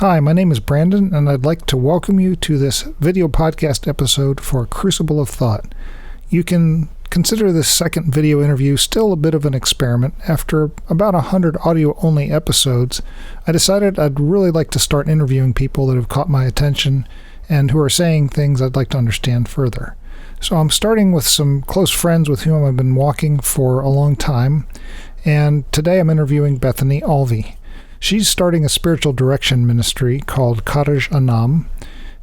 Hi, my name is Brandon, and I'd like to welcome you to this video podcast episode for Crucible of Thought. You can consider this second video interview still a bit of an experiment. After about 100 audio-only episodes, I decided I'd really like to start interviewing people that have caught my attention and who are saying things I'd like to understand further. So I'm starting with some close friends with whom I've been walking for a long time, and today I'm interviewing Bethany Alvey. She's starting a spiritual direction ministry called Caraid Anam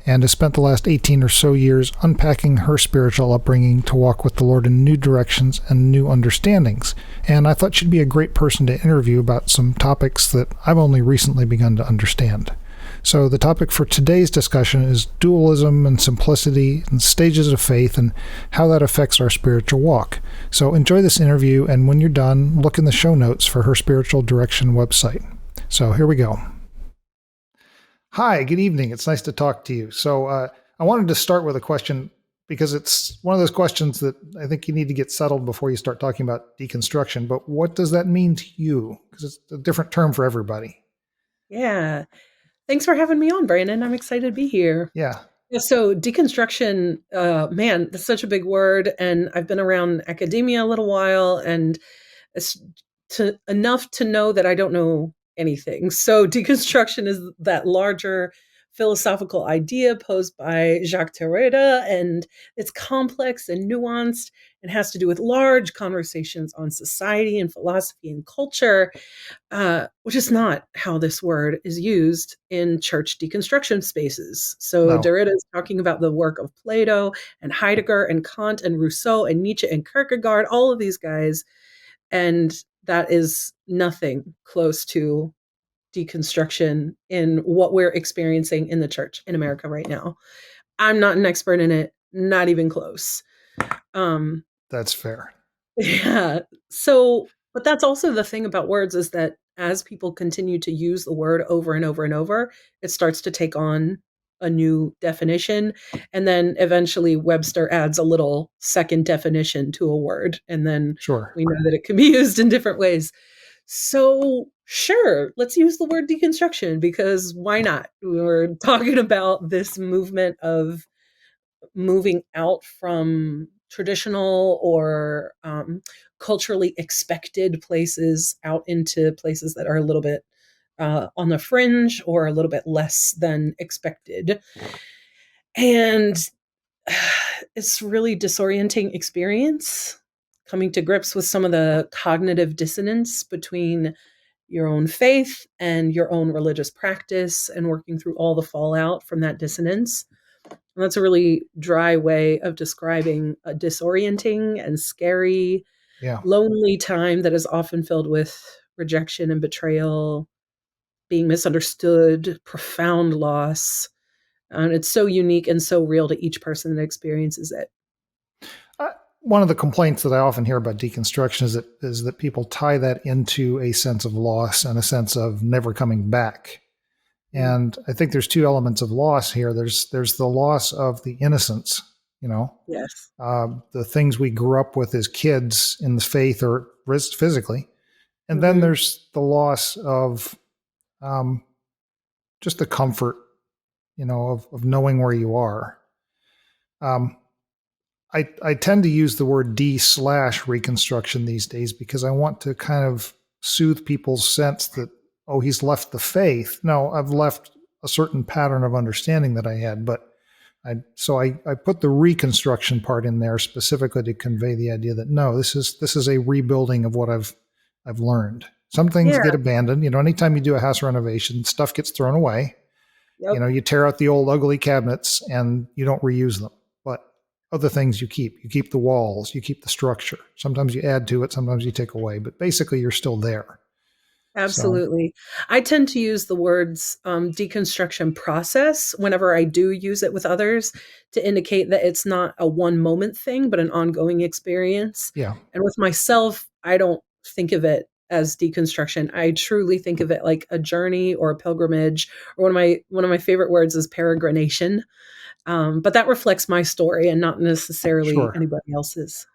and has spent the last 18 or so years unpacking her spiritual upbringing to walk with the Lord in new directions and new understandings. And I thought she'd be a great person to interview about some topics that I've only recently begun to understand. So the topic for today's discussion is dualism and simplicity and stages of faith and how that affects our spiritual walk. So enjoy this interview, and when you're done, look in the show notes for her spiritual direction website. So here we go. Hi, good evening. It's nice to talk to you. So I wanted to start with a question because it's one of those questions that I think you need to get settled before you start talking about deconstruction. But what does that mean to you? Because it's a different term for everybody. Yeah. Thanks for having me on, Brandon. I'm excited to be here. Yeah. So deconstruction, man, that's such a big word. And I've been around academia a little while, and it's enough to know that I don't know anything. So deconstruction is that larger philosophical idea posed by Jacques Derrida, and it's complex and nuanced and has to do with large conversations on society and philosophy and culture, which is not how this word is used in church deconstruction spaces. So No. Derrida is talking about the work of Plato and Heidegger and Kant and Rousseau and Nietzsche and Kierkegaard, all of these guys. And that is nothing close to deconstruction in what we're experiencing in the church in America right now. I'm not an expert in it, not even close. That's fair. Yeah. So, but that's also the thing about words, is that as people continue to use the word over and over and over, it starts to take on a new definition. And then eventually Webster adds a little second definition to a word. And then Sure. we know that it can be used in different ways. So, sure, let's use the word deconstruction, because why not? We're talking about this movement of moving out from traditional or culturally expected places out into places that are a little bit on the fringe or a little bit less than expected. And it's really disorienting experience coming to grips with some of the cognitive dissonance between your own faith and your own religious practice, and working through all the fallout from that dissonance. And that's a really dry way of describing a disorienting and scary, Yeah. lonely time that is often filled with rejection and betrayal, being misunderstood, profound loss. And it's so unique and so real to each person that experiences it. One of the complaints that I often hear about deconstruction is that people tie that into a sense of loss and a sense of never coming back. And I think there's two elements of loss here. There's the loss of the innocence, Yes. The things we grew up with as kids in the faith or physically. And then there's the loss of just the comfort, of knowing where you are. I tend to use the word D/reconstruction these days because I want to kind of soothe people's sense that, oh, he's left the faith. No, I've left a certain pattern of understanding that I had, but I put the reconstruction part in there specifically to convey the idea that no, this is a rebuilding of what I've learned. Some things get abandoned. Anytime you do a house renovation, stuff gets thrown away. Yep. You tear out the old ugly cabinets and you don't reuse them. But other things you keep. You keep the walls, you keep the structure. Sometimes you add to it, sometimes you take away, but basically you're still there. Absolutely. So, I tend to use the words deconstruction process whenever I do use it with others, to indicate that it's not a one moment thing, but an ongoing experience. Yeah. And with myself, I don't think of it as deconstruction. I truly think of it like a journey or a pilgrimage, or one of my favorite words is peregrination. But that reflects my story and not necessarily Sure. anybody else's.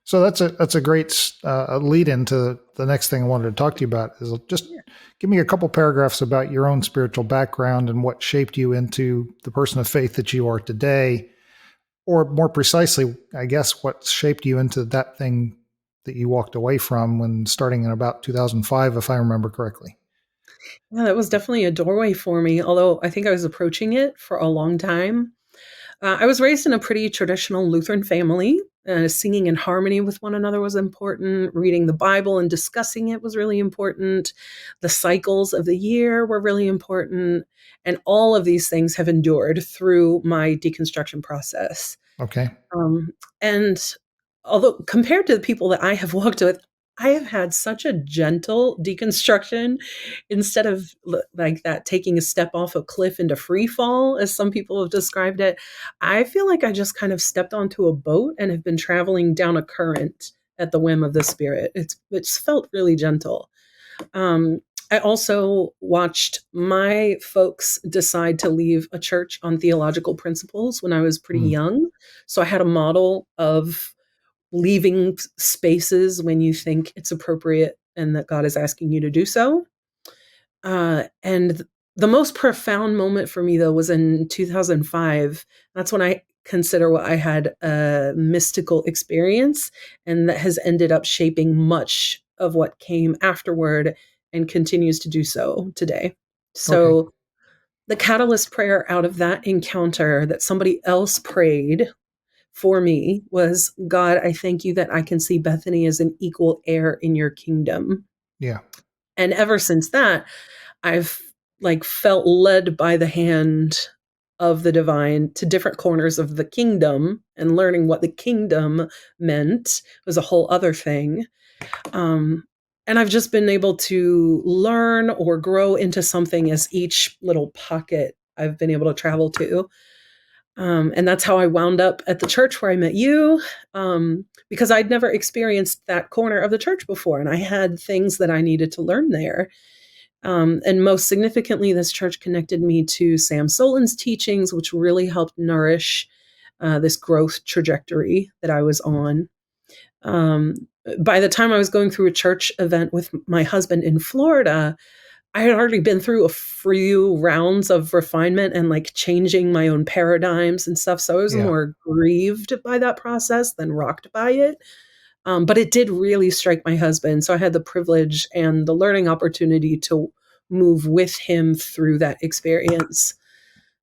So that's a great lead into the next thing I wanted to talk to you about. Is just Yeah. give me a couple paragraphs about your own spiritual background and what shaped you into the person of faith that you are today, or more precisely, I guess, what shaped you into that thing that you walked away from when starting in about 2005, if I remember correctly. Yeah, that was definitely a doorway for me, although I think I was approaching it for a long time. I was raised in a pretty traditional Lutheran family. Singing in harmony with one another was important. Reading the Bible and discussing it was really important. The cycles of the year were really important. And all of these things have endured through my deconstruction process. Okay. Um, and although compared to the people that I have walked with, I have had such a gentle deconstruction instead of like that taking a step off a cliff into free fall, as some people have described it. I feel like I just kind of stepped onto a boat and have been traveling down a current at the whim of the spirit. It's felt really gentle. Um, I also watched my folks decide to leave a church on theological principles when I was pretty Hmm. young. So I had a model of leaving spaces when you think it's appropriate and that God is asking you to do so. And the most profound moment for me, though, was in 2005. That's when I consider what I had a mystical experience, and that has ended up shaping much of what came afterward and continues to do so today. Okay. So, the catalyst prayer out of that encounter that somebody else prayed for me was, God, I thank you that I can see Bethany as an equal heir in your kingdom. Yeah. And ever since that, I've like felt led by the hand of the divine to different corners of the kingdom, and learning what the kingdom meant was a whole other thing. Um, and I've just been able to learn or grow into something as each little pocket I've been able to travel to. And that's how I wound up at the church where I met you, because I'd never experienced that corner of the church before. And I had things that I needed to learn there. And most significantly, this church connected me to Sam Solin's teachings, which really helped nourish this growth trajectory that I was on. Um, by the time I was going through a church event with my husband in Florida, I had already been through a few rounds of refinement and like changing my own paradigms and stuff. So I was Yeah. more grieved by that process than rocked by it. But it did really strike my husband. So I had the privilege and the learning opportunity to move with him through that experience.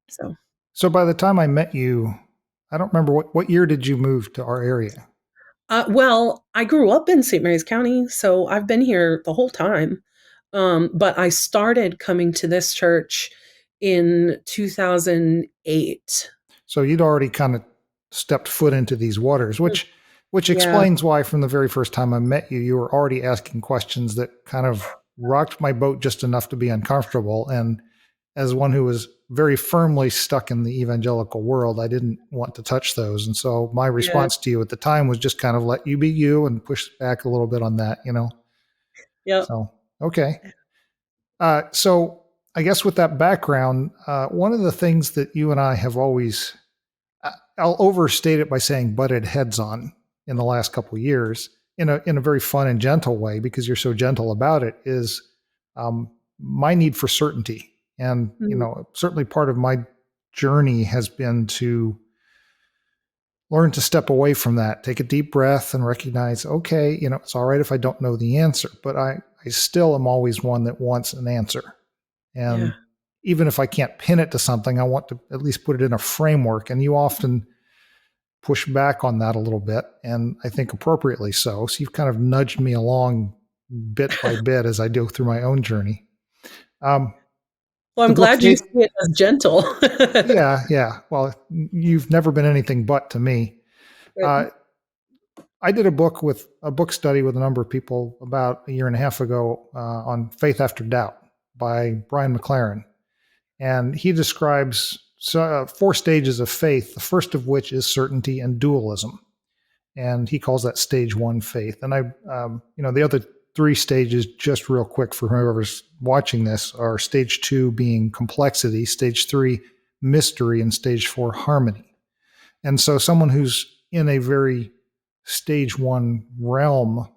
So, So by the time I met you, I don't remember what year did you move to our area? well, I grew up in St. Mary's County, so I've been here the whole time. But I started coming to this church in 2008. So you'd already kind of stepped foot into these waters, Mm, which yeah, explains why from the very first time I met you, you were already asking questions that kind of rocked my boat just enough to be uncomfortable. And as one who was very firmly stuck in the evangelical world, I didn't want to touch those. And so my yeah, response to you at the time was just kind of let you be you and push back a little bit on that, you know? yep. So, okay. So I guess with that background, one of the things that you and I have always, I'll overstate it by saying butted heads on in the last couple of years in a very fun and gentle way because you're so gentle about it is my need for certainty. And, you Mm, know, certainly part of my journey has been to learn to step away from that, take a deep breath and recognize, okay, you know, it's all right if I don't know the answer, but I still am always one that wants an answer. And yeah, even if I can't pin it to something, I want to at least put it in a framework. And you often push back on that a little bit, and I think appropriately so. So you've kind of nudged me along bit by bit as I go through my own journey. Um, well, the I'm book, glad you see it as gentle. yeah, yeah. Well, you've never been anything but to me. Right. Uh, I did a book study with a number of people about a year and a half ago on faith after doubt by Brian McLaren. And he describes four stages of faith, the first of which is certainty and dualism. And he calls that stage one faith. And the other three stages, just real quick for whoever's watching this, are stage two being complexity, stage three, mystery, and stage four, harmony. And so someone who's in a very stage one realm,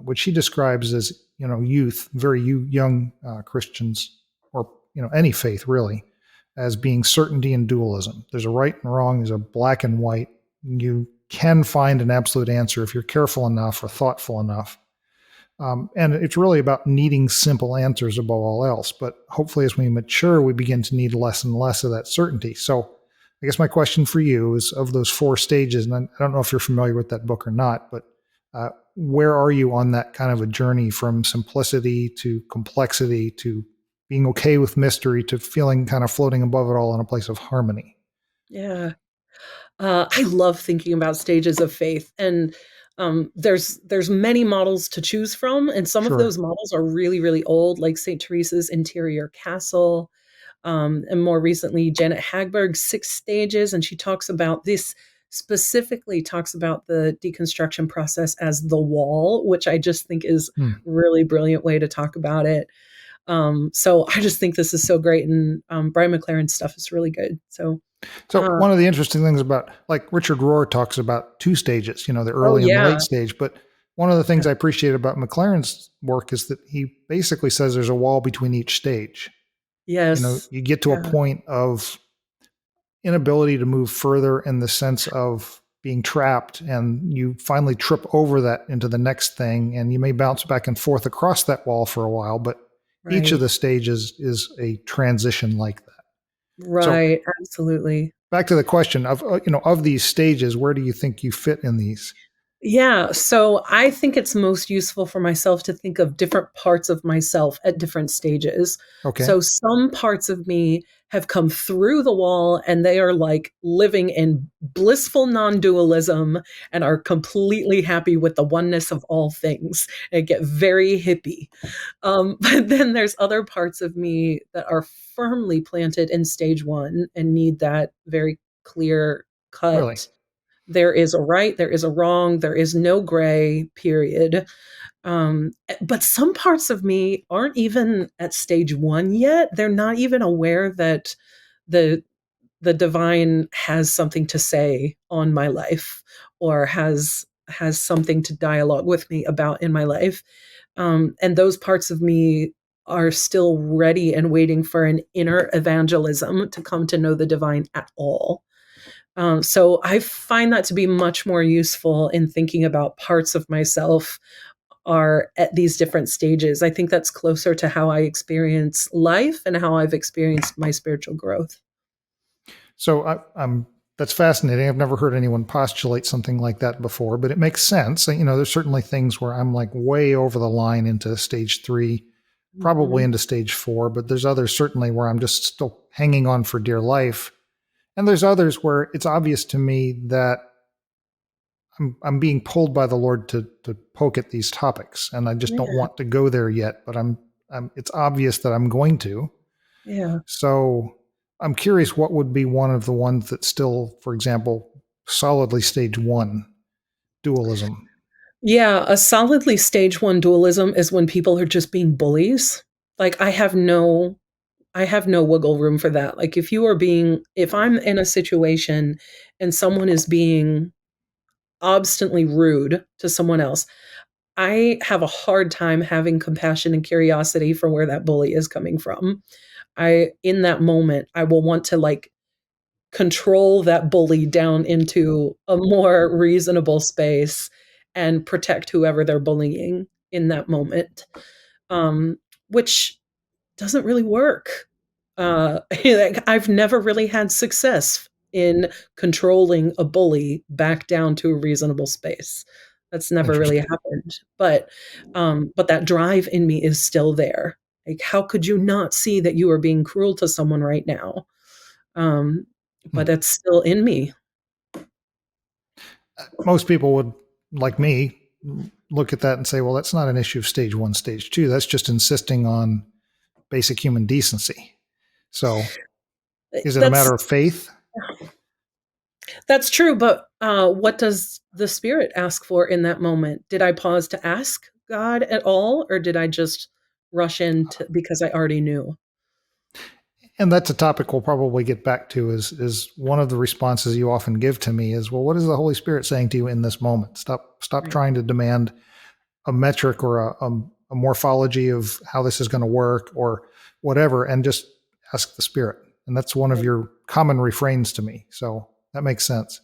which he describes as, youth, very young Christians, or, any faith really, as being certainty and dualism. There's a right and wrong, there's a black and white. You can find an absolute answer if you're careful enough or thoughtful enough. And it's really about needing simple answers above all else. But hopefully, as we mature, we begin to need less and less of that certainty. So, I guess my question for you is, of those four stages, and I don't know if you're familiar with that book or not, but where are you on that kind of a journey from simplicity to complexity to being okay with mystery to feeling kind of floating above it all in a place of harmony? Yeah. I love thinking about stages of faith, and there's many models to choose from, and some of Sure. those models are really, really old, like St. Teresa's Interior Castle, and more recently, Janet Hagberg's Six Stages, and she talks about this, specifically talks about the deconstruction process as the wall, which I just think is Hmm. a really brilliant way to talk about it. So I just think this is so great, and Brian McLaren's stuff is really good. So, So uh, one of the interesting things about, like, Richard Rohr talks about two stages, the oh early and the yeah, late stage. But one of the things I appreciate about McLaren's work is that he basically says there's a wall between each stage. yes, You get to a yeah, point of inability to move further in the sense of being trapped, and you finally trip over that into the next thing, and you may bounce back and forth across that wall for a while, but each of right, the stages is a transition like that. So right, absolutely. back to the question of, of these stages, where do you think you fit in these? Yeah, so I think it's most useful for myself to think of different parts of myself at different stages. Okay. So some parts of me have come through the wall and they are like living in blissful non-dualism and are completely happy with the oneness of all things and get very hippie. But then there's other parts of me that are firmly planted in stage one and need that very clear Really? cut. There is a right, there is a wrong, there is no gray, period. But some parts of me aren't even at stage one yet. They're not even aware that the the divine has something to say on my life or has something to dialogue with me about in my life. And those parts of me are still ready and waiting for an inner evangelism to come to know the divine at all. So I find that to be much more useful in thinking about parts of myself are at these different stages. I think that's closer to how I experience life and how I've experienced my spiritual growth. So I'm that's fascinating. I've never heard anyone postulate something like that before, but it makes sense. There's certainly things where I'm like way over the line into stage three, probably Mhm. into stage four, but there's others certainly where I'm just still hanging on for dear life. And there's others where it's obvious to me that I'm being pulled by the Lord to poke at these topics, and I just don't Yeah, want to go there yet. But it's obvious that I'm going to. yeah. So I'm curious, what would be one of the ones that still, for example, solidly stage one dualism? Yeah, a solidly stage one dualism is when people are just being bullies. Like I have no wiggle room for that. Like if I'm in a situation and someone is being obstinately rude to someone else, I have a hard time having compassion and curiosity for where that bully is coming from. In that moment, I will want to like control that bully down into a more reasonable space and protect whoever they're bullying in that moment. Um, which doesn't really work. Like, I've never really had success in controlling a bully back down to a reasonable space. That's never really Interesting. happened. But that drive in me is still there. Like, how could you not see that you are being cruel to someone right now? Um, Hmm. but it's still in me. Most people would, like me, look at that and say, well, that's not an issue of stage one, stage two. That's just insisting on basic human decency. So is it a That's matter of faith? That's true, but what does the spirit ask for in that moment? Did I pause to ask God at all, or did I just rush in because I already knew? And that's a topic we'll probably get back to. Is one of the responses you often give to me is, well, what is the Holy Spirit saying to you in this moment? Stop Right. trying to demand a metric or a morphology of how this is going to work or whatever, and just ask the Spirit. And that's one of Right. your common refrains to me. So that makes sense.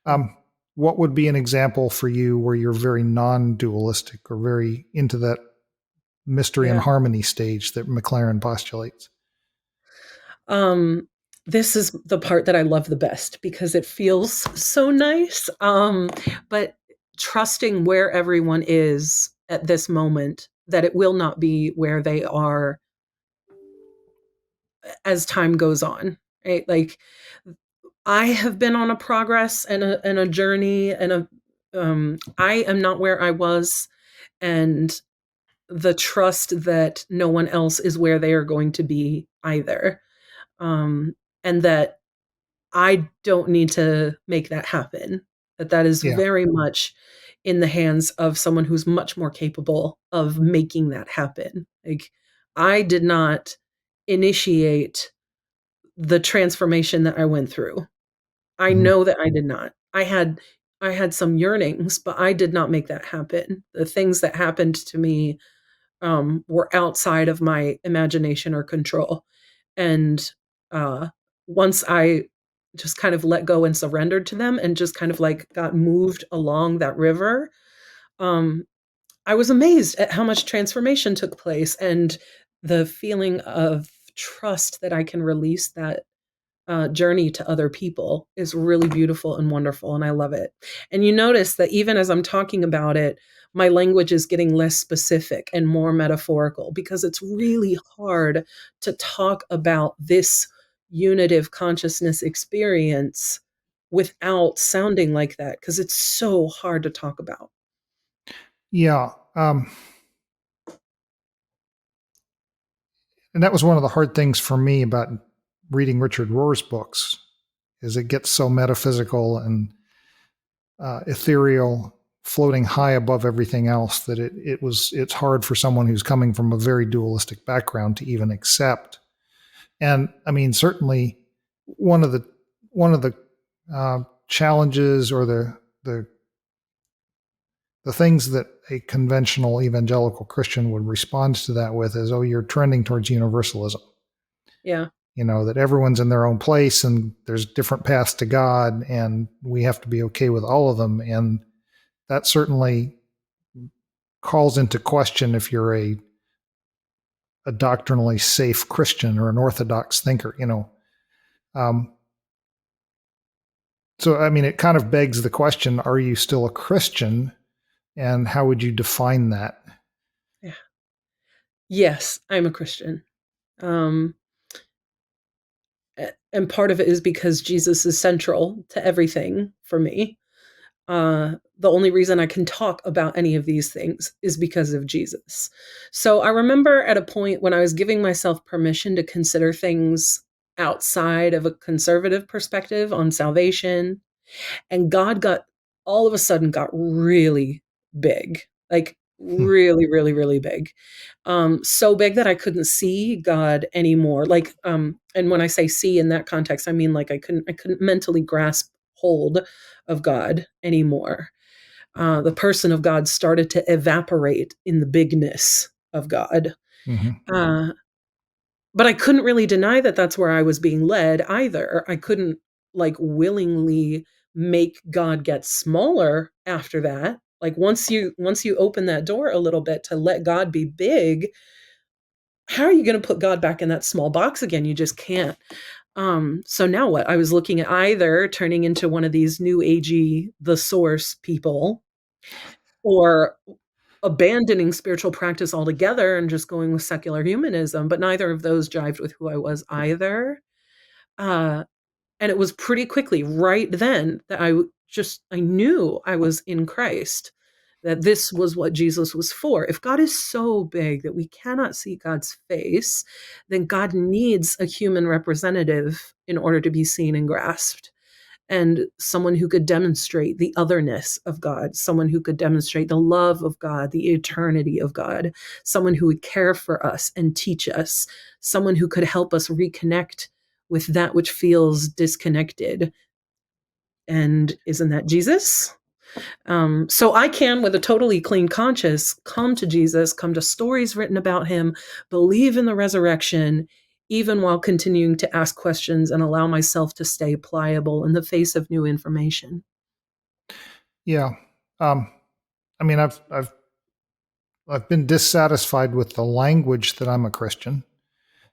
Yeah. What would be an example for you where you're very non-dualistic or very into that mystery and Yeah. harmony stage that McLaren postulates? Um, this is the part that I love the best because it feels so nice. But trusting where everyone is at this moment, that it will not be where they are as time goes on, right? Like I have been on a progress and a journey and I am not where I was, and the trust that no one else is where they are going to be either. Um, and that I don't need to make that happen. That is Yeah. very much in the hands of someone who's much more capable of making that happen. Like I did not initiate the transformation that I went through. I Mhm. know that I did not. I had some yearnings, but I did not make that happen. The things that happened to me were outside of my imagination or control. And uh, once I just kind of let go and surrendered to them and just kind of like got moved along that river, um, I was amazed at how much transformation took place and the feeling of trust that I can release that journey to other people is really beautiful and wonderful, and I love it. And you notice that even as I'm talking about it, my language is getting less specific and more metaphorical because it's really hard to talk about this unitive consciousness experience without sounding like that because it's so hard to talk about. Yeah. And that was one of the hard things for me about reading Richard Rohr's books, is it gets so metaphysical and ethereal, floating high above everything else, that it's hard for someone who's coming from a very dualistic background to even accept. And I mean, certainly one of the one of the challenges or the things that a conventional evangelical Christian would respond to that with is, oh, you're trending towards universalism. Yeah. That everyone's in their own place and there's different paths to God and we have to be okay with all of them. And that certainly calls into question if you're a doctrinally safe Christian or an orthodox thinker. Um, so, I mean, it kind of begs the question, are you still a Christian? And how would you define that? Yeah. Yes, I'm a Christian. Um, and part of it is because Jesus is central to everything for me. The only reason I can talk about any of these things is because of Jesus. So I remember at a point when I was giving myself permission to consider things outside of a conservative perspective on salvation, and God got all of a sudden got really big, like Hmm. really, really, really big. So big that I couldn't see God anymore. Like, and when I say see in that context, I mean like I couldn't mentally grasp hold of God anymore. The person of God started to evaporate in the bigness of God. Mm-hmm. Uh, but I couldn't really deny that that's where I was being led either. I couldn't like willingly make God get smaller after that. Like once you open that door a little bit to let God be big, how are you going to put God back in that small box again? You just can't. So now what? I was looking at either turning into one of these new agey the source people or abandoning spiritual practice altogether and just going with secular humanism, but neither of those jived with who I was either. Uh, and it was pretty quickly right then that I knew I was in Christ, that this was what Jesus was for. If God is so big that we cannot see God's face, then God needs a human representative in order to be seen and grasped. and someone who could demonstrate the otherness of God, someone who could demonstrate the love of God, the eternity of God, someone who would care for us and teach us, someone who could help us reconnect with that which feels disconnected. And isn't that Jesus? So I can, with a totally clean conscience, come to Jesus, come to stories written about him, believe in the resurrection, even while continuing to ask questions and allow myself to stay pliable in the face of new information. Yeah. Um, I mean, I've been dissatisfied with the language that I'm a Christian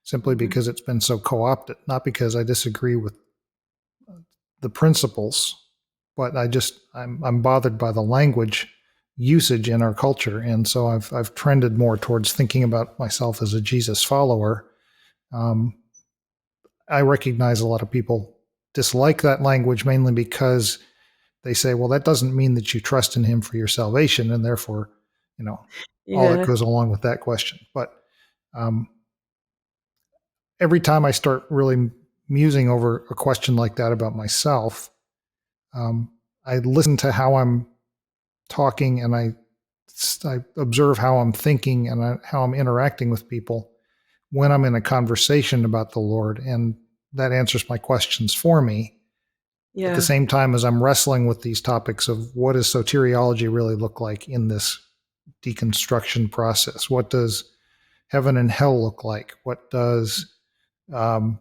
simply Mhm. because it's been so co-opted, not because I disagree with the principles, but I'm bothered by the language usage in our culture, and so I've trended more towards thinking about myself as a Jesus follower. Um, I recognize a lot of people dislike that language mainly because they say, well, that doesn't mean that you trust in him for your salvation, and therefore, you know, all that Yeah. goes along with that question. But um, every time I start really musing over a question like that about myself, um, I listen to how I'm talking, and I observe how I'm thinking and how I'm interacting with people when I'm in a conversation about the Lord, and that answers my questions for me. At the Yeah. same time as I'm wrestling with these topics of what does soteriology really look like in this deconstruction process? What does heaven and hell look like? What does um,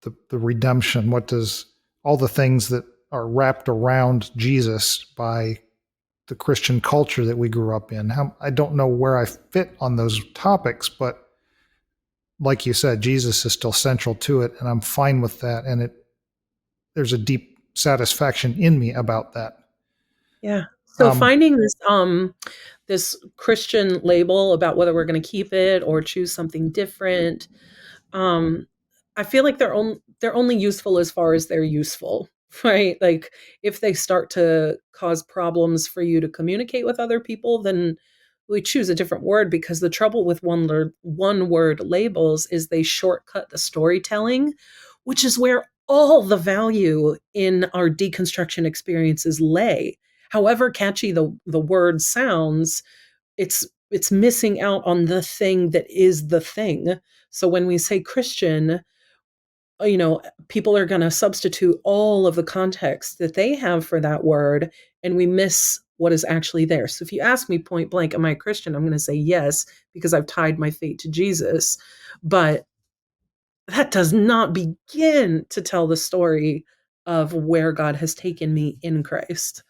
the redemption? What does all the things that are wrapped around Jesus by the Christian culture that we grew up in? I don't know where I fit on those topics, but like you said, Jesus is still central to it, and I'm fine with that. And there's a deep satisfaction in me about that. Yeah. So Um, finding this Christian label about whether we're going to keep it or choose something different, um, I feel like they're only useful as far as they're useful, right? Like if they start to cause problems for you to communicate with other people, then we choose a different word, because the trouble with one word labels is they shortcut the storytelling, which is where all the value in our deconstruction experiences lay. However catchy the word sounds, it's missing out on the thing that is the thing. So when we say Christian, people are going to substitute all of the context that they have for that word, and we miss what is actually there. So if you ask me point blank, am I a Christian? I'm going to say yes, because I've tied my fate to Jesus. But that does not begin to tell the story of where God has taken me in Christ.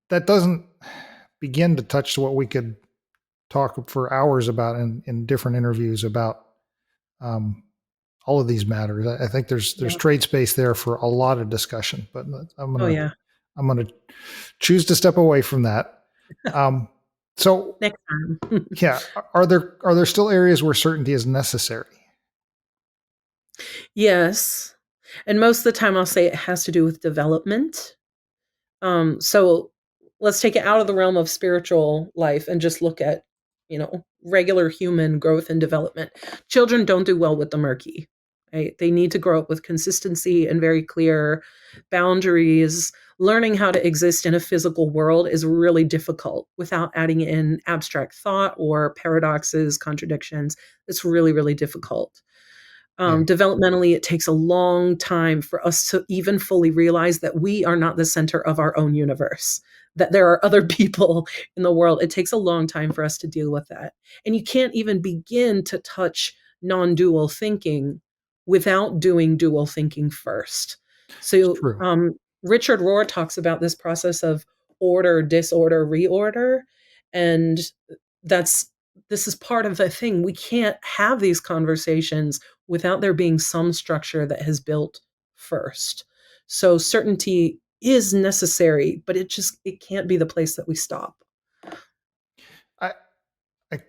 that doesn't begin to touch what we could talk for hours about in different interviews about um, all of these matters. I think there's Yeah. trade space there for a lot of discussion, but Oh, yeah. I'm gonna choose to step away from that. Um, so Next time. yeah, are there still areas where certainty is necessary? Yes. And most of the time, I'll say it has to do with development. So let's take it out of the realm of spiritual life and just look at, regular human growth and development. Children don't do well with the murky, right? They need to grow up with consistency and very clear boundaries. Learning how to exist in a physical world is really difficult without adding in abstract thought or paradoxes, contradictions. It's really, really difficult. Yeah, Developmentally, it takes a long time for us to even fully realize that we are not the center of our own universe, that there are other people in the world. It takes a long time for us to deal with that. And you can't even begin to touch non dual thinking without doing dual thinking first. it's So, true. Richard Rohr talks about this process of order, disorder, reorder. And that's this is part of the thing. We can't have these conversations without there being some structure that has built first. So certainty is necessary, but it can't be the place that we stop. I, I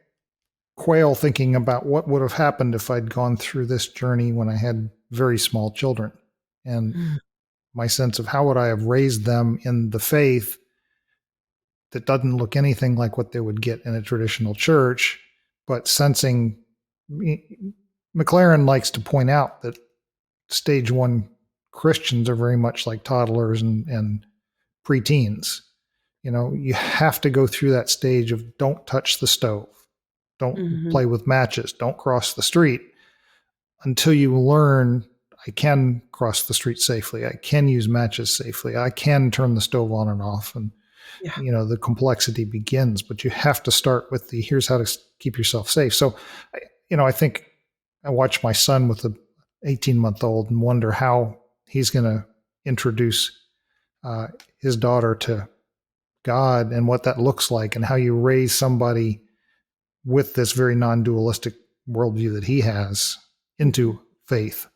quail thinking about what would have happened if I'd gone through this journey when I had very small children, and Mm. my sense of how would I have raised them in the faith that doesn't look anything like what they would get in a traditional church, but McLaren likes to point out that stage one Christians are very much like toddlers and preteens. You have to go through that stage of don't touch the stove, don't play with matches, don't cross the street until you learn I can cross the street safely. I can use matches safely. I can turn the stove on and off. And, Yeah. the complexity begins, but you have to start with here's how to keep yourself safe. So, I think I watch my son with a 18-month-old and wonder how he's going to introduce his daughter to God and what that looks like and how you raise somebody with this very non-dualistic worldview that he has into faith.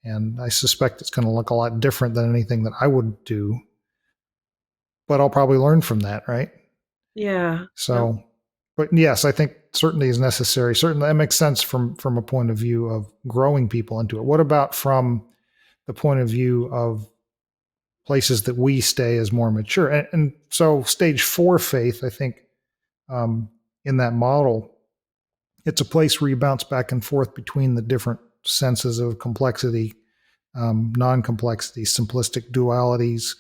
And I suspect it's going to look a lot different than anything that I would do, but I'll probably learn from that, right? Yeah. So, but yes, I think certainty is necessary. Certainly that makes sense from a point of view of growing people into it. What about from the point of view of places that we stay as more mature? And so stage 4 faith, I think, in that model, it's a place where you bounce back and forth between the different senses of complexity, non-complexity, simplistic dualities,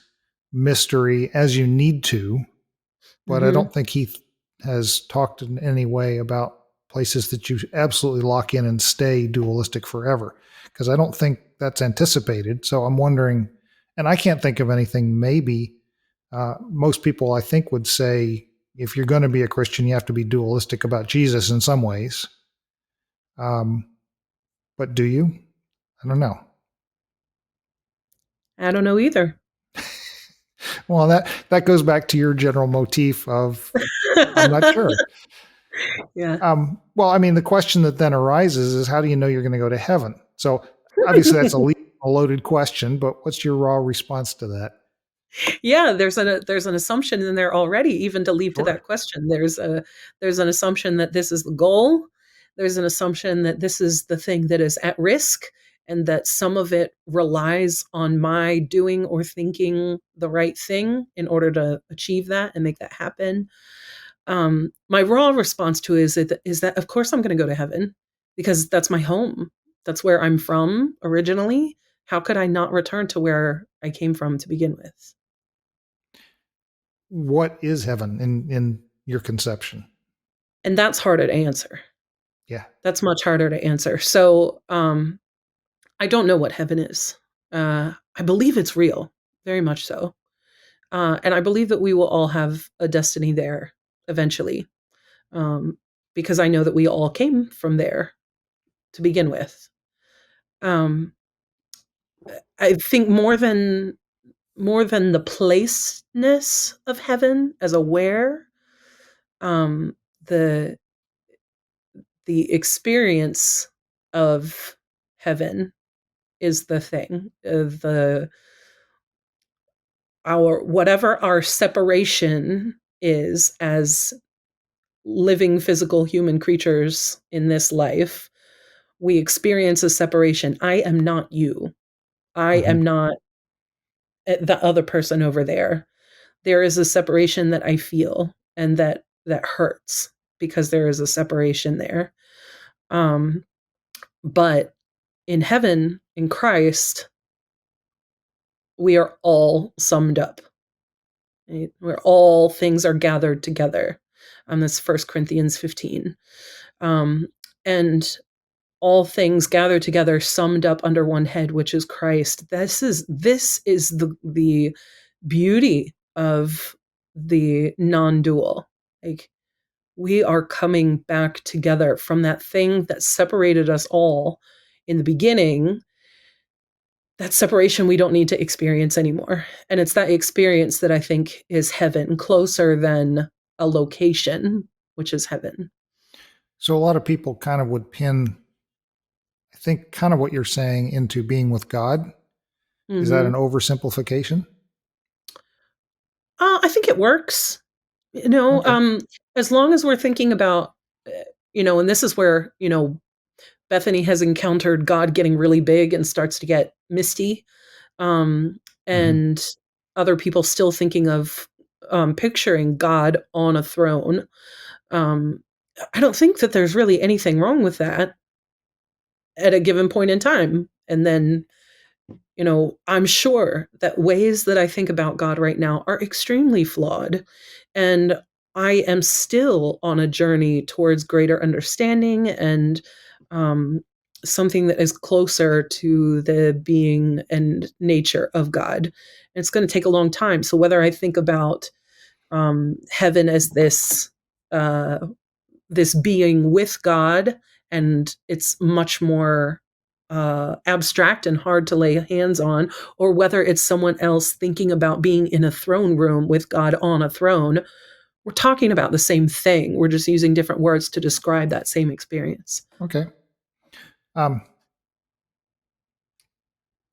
mystery as you need to. But I don't think he has talked in any way about places that you absolutely lock in and stay dualistic forever, because I don't think that's anticipated. So I'm wondering, and I can't think of anything. Maybe most people, I think, would say if you're going to be a Christian, you have to be dualistic about Jesus in some ways. But do you? I don't know. I don't know either. Well, that goes back to your general motif of I'm not sure. Yeah. Well, I mean, the question that then arises is how do you know you're going to go to heaven? So obviously that's a loaded question, but what's your raw response to that? Yeah, there's an assumption in there already, even to leave to Sure. that question. There's an assumption that this is the goal. There's an assumption that this is the thing that is at risk, and that some of it relies on my doing or thinking the right thing in order to achieve that and make that happen. My raw response to it is that of course I'm going to go to heaven because that's my home. That's where I'm from originally. How could I not return to where I came from to begin with? What is heaven in your conception? And that's harder to answer. Yeah. That's much harder to answer. So, I don't know what heaven is. I believe it's real, very much so. And I believe that we will all have a destiny there eventually, um, because I know that we all came from there to begin with. Um, I think more than the placeness of heaven as a where, um, the the experience of heaven is the thing. The our whatever our separation is as living physical human creatures in this life, we experience a separation. I am not you. I Mm-hmm. am not the other person over there. There is a separation that I feel and that hurts because there is a separation there. Um, but in heaven, in Christ, we are all summed up. Right? Where all things are gathered together. That's 1 Corinthians 15. And all things gathered together, summed up under one head, which is Christ. This is the beauty of the non-dual. Like, we are coming back together from that thing that separated us all in the beginning. That separation we don't need to experience anymore. And it's that experience that I think is heaven, closer than a location, which is heaven. So a lot of people kind of would pin, I think, kind of what you're saying into being with God. Is that an Mm-hmm. oversimplification? I think it works. You know, Okay. as long as we're thinking about, and this is where, Bethany has encountered God getting really big and starts to get misty. Um, Mm-hmm. and other people still thinking of picturing God on a throne. Um, I don't think that there's really anything wrong with that at a given point in time. And then I'm sure that ways that I think about God right now are extremely flawed. And I am still on a journey towards greater understanding and um, something that is closer to the being and nature of God. And it's going to take a long time. So whether I think about heaven as uh, this being with God, and it's much more abstract and hard to lay hands on, or whether it's someone else thinking about being in a throne room with God on a throne, we're talking about the same thing. We're just using different words to describe that same experience. Okay.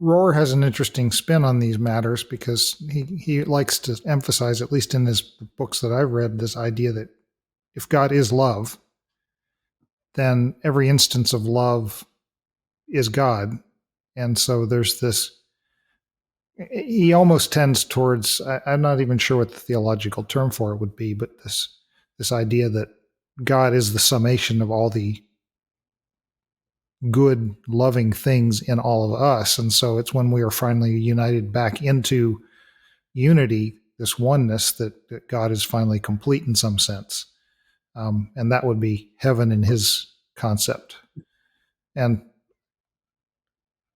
Rohr has an interesting spin on these matters because he likes to emphasize, at least in his books that I've read, this idea that if God is love, then every instance of love is God. And so there's this, he almost tends towards, I'm not even sure what the theological term for it would be, but this idea that God is the summation of all the good, loving things in all of us. And so it's when we are finally united back into unity, this oneness, that God is finally complete in some sense. And that would be heaven in his concept. And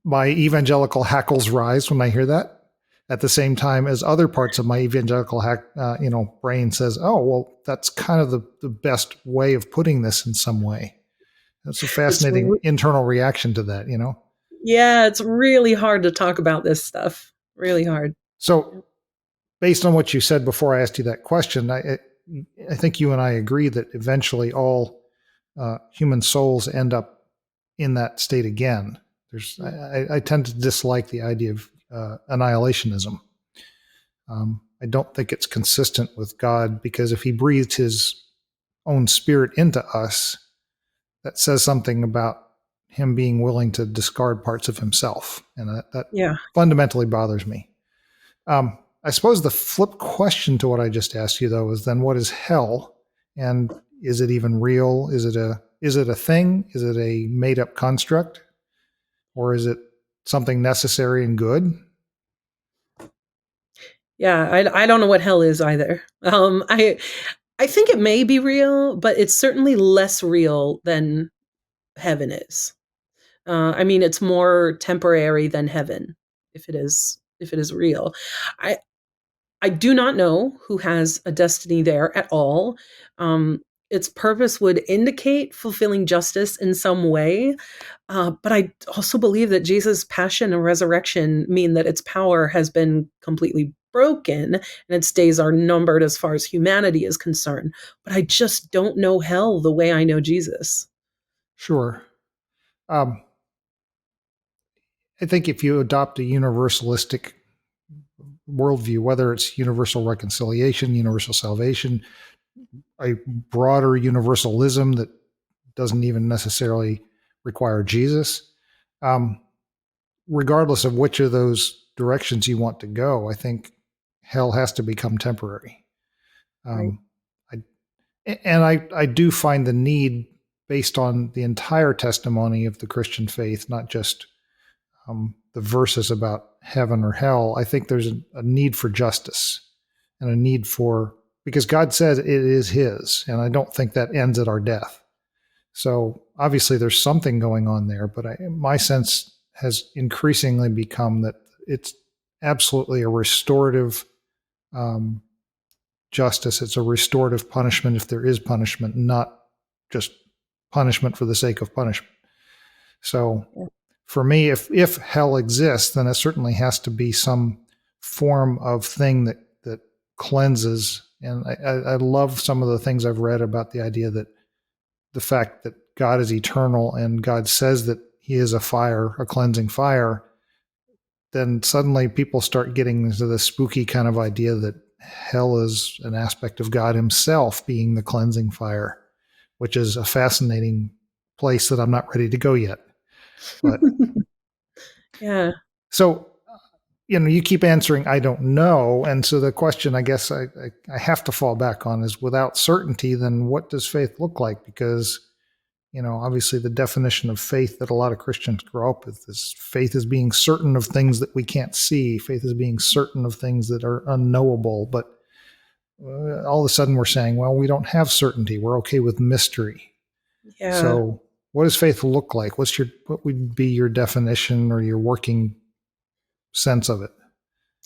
my evangelical hackles rise when I hear that. At the same time as other parts of my evangelical brain says, "Oh, well, that's kind of the best way of putting this in some way." That's a fascinating internal reaction to that, Yeah, it's really hard to talk about this stuff. Really hard. So, based on what you said before I asked you that question, I think you and I agree that eventually all human souls end up in that state again. I tend to dislike the idea of annihilationism. I don't think it's consistent with God, because if he breathed his own spirit into us, that says something about him being willing to discard parts of himself. And that fundamentally bothers me. I suppose the flip question to what I just asked you, though, is then what is hell? And is it even real? Is it a thing? Is it a made up construct? Or is it something necessary and good? Yeah, I don't know what hell is either. I think it may be real, but it's certainly less real than heaven is. I mean, it's more temporary than heaven, if it is real. I do not know who has a destiny there at all. Its purpose would indicate fulfilling justice in some way, but I also believe that Jesus' passion and resurrection mean that its power has been completely broken and its days are numbered as far as humanity is concerned. But I just don't know hell the way I know Jesus. Sure. I think if you adopt a universalistic worldview, whether it's universal reconciliation, universal salvation, a broader universalism that doesn't even necessarily require Jesus, regardless of which of those directions you want to go, I think hell has to become temporary. Right. I do find the need, based on the entire testimony of the Christian faith, not just the verses about heaven or hell. I think there's a need for justice and a need for, because God says it is his, and I don't think that ends at our death. So obviously there's something going on there, but my sense has increasingly become that it's absolutely a restorative justice. It's a restorative punishment if there is punishment, not just punishment for the sake of punishment. So for me, if hell exists, then it certainly has to be some form of thing that cleanses. And I love some of the things I've read about the idea that the fact that God is eternal and God says that he is a fire, a cleansing fire, then suddenly people start getting into this spooky kind of idea that hell is an aspect of God himself being the cleansing fire, which is a fascinating place that I'm not ready to go yet. But yeah. So, you keep answering, I don't know. And so the question I guess I have to fall back on is, without certainty, then what does faith look like? Because Obviously the definition of faith that a lot of Christians grow up with is faith is being certain of things that we can't see. Faith is being certain of things that are unknowable. But all of a sudden we're saying, well, we don't have certainty. We're okay with mystery. Yeah. So what does faith look like? What would be your definition or your working sense of it?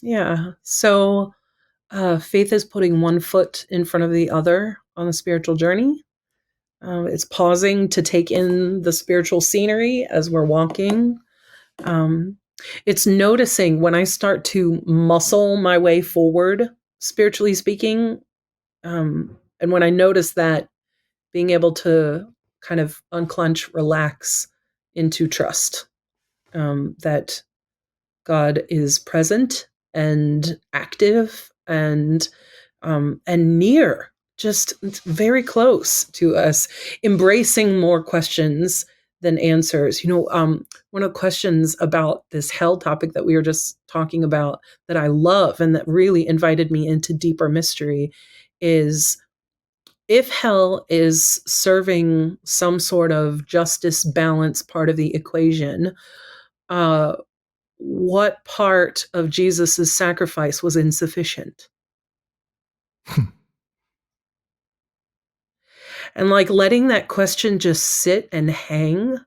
Yeah. So faith is putting one foot in front of the other on the spiritual journey. It's pausing to take in the spiritual scenery as we're walking. It's noticing when I start to muscle my way forward, spiritually speaking, and when I notice that, being able to kind of unclench, relax into trust, that God is present and active and near, just very close to us, embracing more questions than answers. One of the questions about this hell topic that we were just talking about that I love and that really invited me into deeper mystery is, if hell is serving some sort of justice balance part of the equation, what part of Jesus's sacrifice was insufficient? And like letting that question just sit and hang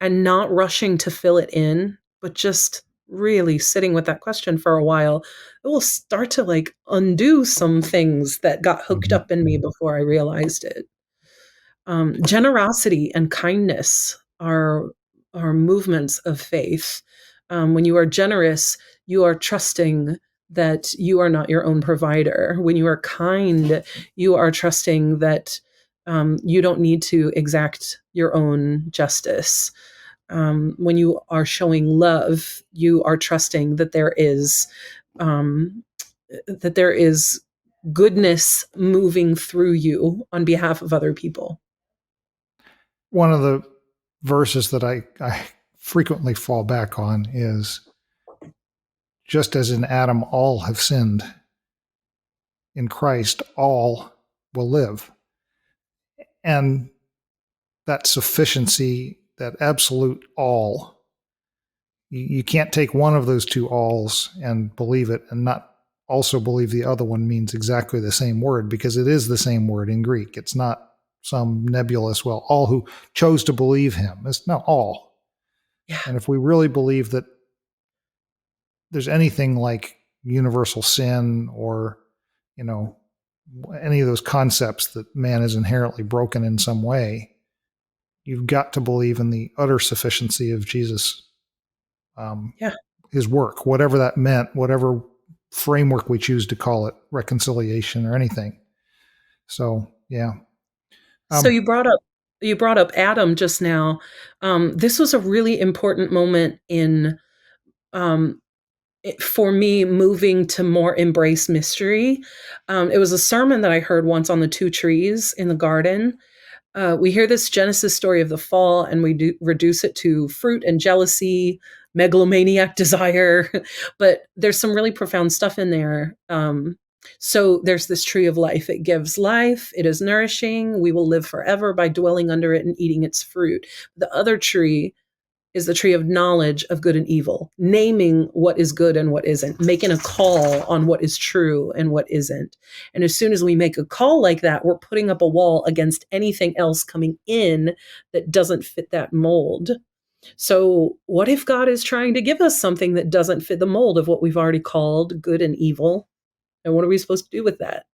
and not rushing to fill it in, but just really sitting with that question for a while, it will start to like undo some things that got hooked up in me before I realized it. Generosity and kindness are movements of faith. When you are generous, you are trusting that you are not your own provider. When you are kind, you are trusting that you don't need to exact your own justice. When you are showing love, you are trusting that there is goodness moving through you on behalf of other people. One of the verses that I frequently fall back on is, just as in Adam all have sinned, in Christ all will live. And that sufficiency, that absolute all, you can't take one of those two alls and believe it and not also believe the other one means exactly the same word, because it is the same word in Greek. It's not some nebulous, well, all who chose to believe him. It's no, all. Yeah. And if we really believe that there's anything like universal sin or, any of those concepts that man is inherently broken in some way, you've got to believe in the utter sufficiency of Jesus, his work, whatever that meant, whatever framework we choose to call it, reconciliation or anything. So, yeah. So you brought up Adam just now. This was a really important moment in, for me, moving to more embrace mystery. It was a sermon that I heard once on the two trees in the garden. We hear this Genesis story of the fall, and we reduce it to fruit and jealousy, megalomaniac desire, but there's some really profound stuff in there. So there's this tree of life. It gives life. It is nourishing. We will live forever by dwelling under it and eating its fruit. The other tree is the tree of knowledge of good and evil, naming what is good and what isn't, making a call on what is true and what isn't. And as soon as we make a call like that, we're putting up a wall against anything else coming in that doesn't fit that mold. So what if God is trying to give us something that doesn't fit the mold of what we've already called good and evil? And what are we supposed to do with that?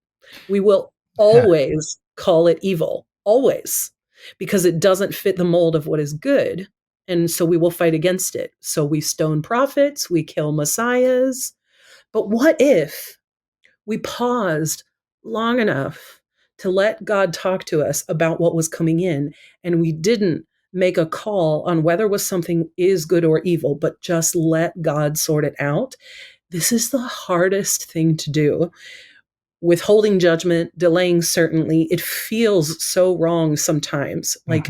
We will always call it evil, always, because it doesn't fit the mold of what is good. And so we will fight against it. So we stone prophets, we kill messiahs. But what if we paused long enough to let God talk to us about what was coming in, and we didn't make a call on whether something is good or evil, but just let God sort it out? This is the hardest thing to do. Withholding judgment, delaying certainty, it feels so wrong sometimes. Like,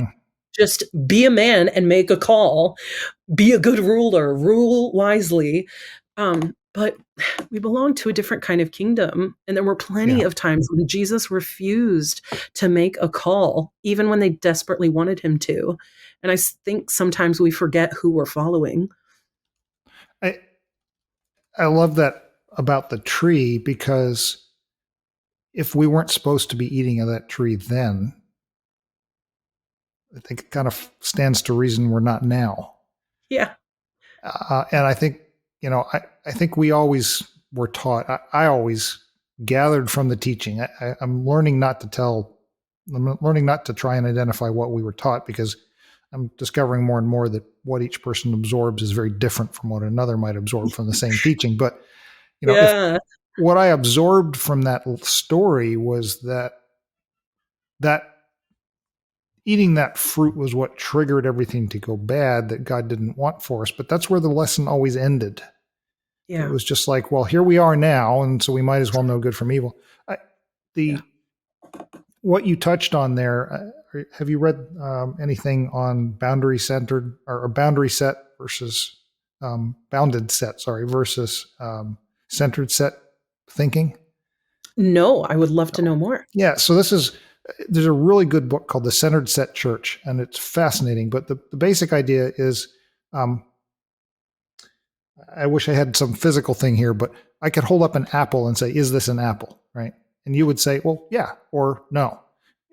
just be a man and make a call. Be a good ruler, rule wisely. But but we belong to a different kind of kingdom. And there were plenty of times when Jesus refused to make a call, even when they desperately wanted him to. And I think sometimes we forget who we're following. I love that about the tree, because if we weren't supposed to be eating of that tree then, I think it kind of stands to reason we're not now. Yeah. And I think, I think we always were taught, I always gathered from the teaching. I'm learning not to try and identify what we were taught, because I'm discovering more and more that what each person absorbs is very different from what another might absorb from the same teaching. But, if what I absorbed from that story was that eating that fruit was what triggered everything to go bad that God didn't want for us. But that's where the lesson always ended. Yeah. It was just like, well, here we are now, and so we might as well know good from evil. What you touched on there, have you read anything on boundary centered or boundary set versus bounded set, versus centered set thinking? No, I would love to know more. Yeah, so there's a really good book called The Centered Set Church, and it's fascinating. But the basic idea is, I wish I had some physical thing here, but I could hold up an apple and say, is this an apple, right? And you would say, well, yeah, or no,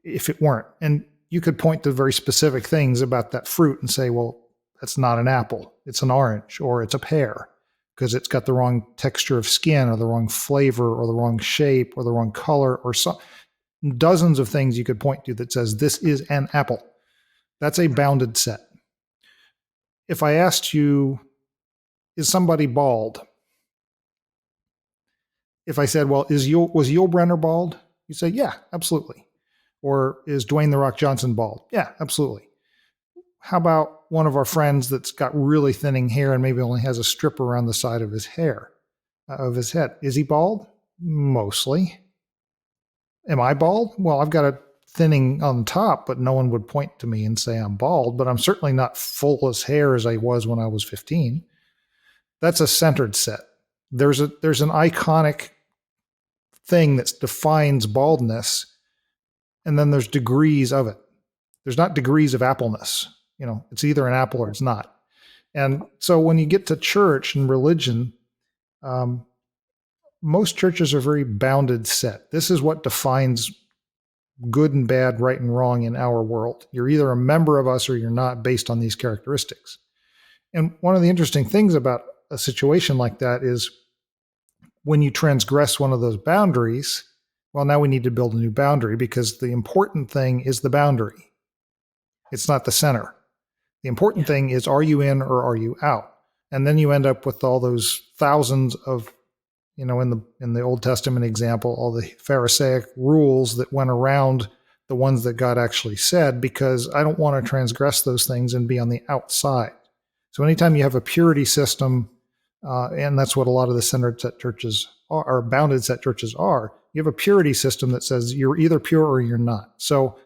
if it weren't. And you could point to very specific things about that fruit and say, well, that's not an apple. It's an orange, or it's a pear, because it's got the wrong texture of skin, or the wrong flavor, or the wrong shape, or the wrong color, or some dozens of things you could point to that says this is an apple. That's a bounded set. If I asked you, is somebody bald? If I said, well, was Yul Brynner bald? You say, yeah, absolutely. Or is Dwayne "The Rock" Johnson bald? Yeah, absolutely. How about one of our friends that's got really thinning hair and maybe only has a strip around the side of his hair, of his head? Is he bald? Mostly. Am I bald? Well, I've got a thinning on top, but no one would point to me and say I'm bald, but I'm certainly not full as hair as I was when I was 15. That's a centered set. There's an iconic thing that defines baldness, and then there's degrees of it. There's not degrees of appleness. It's either an apple or it's not. And so when you get to church and religion, most churches are very bounded set. This is what defines good and bad, right and wrong in our world. You're either a member of us or you're not, based on these characteristics. And one of the interesting things about a situation like that is, when you transgress one of those boundaries, well, now we need to build a new boundary, because the important thing is the boundary. It's not the center. The important thing is, are you in or are you out? And then you end up with all those thousands of, in the Old Testament example, all the Pharisaic rules that went around the ones that God actually said, because I don't want to transgress those things and be on the outside. So anytime you have a purity system, and that's what a lot of the centered set churches are, or bounded set churches are, you have a purity system that says you're either pure or you're not. So,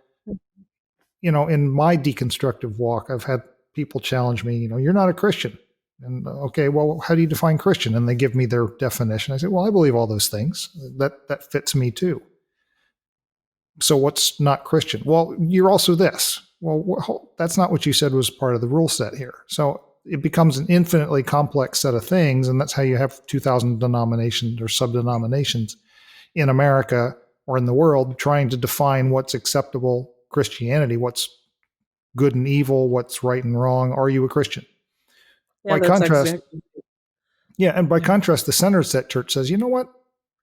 in my deconstructive walk, I've had people challenge me, you're not a Christian. And okay, well, how do you define Christian? And they give me their definition. I say, well, I believe all those things. That fits me too. So what's not Christian? Well, you're also this. Well, that's not what you said was part of the rule set here. So it becomes an infinitely complex set of things, and that's how you have 2,000 denominations or sub-denominations in America or in the world, trying to define what's acceptable Christianity, what's good and evil, what's right and wrong. Are you a Christian? Yeah, by contrast, contrast, the centered set church says, you know what?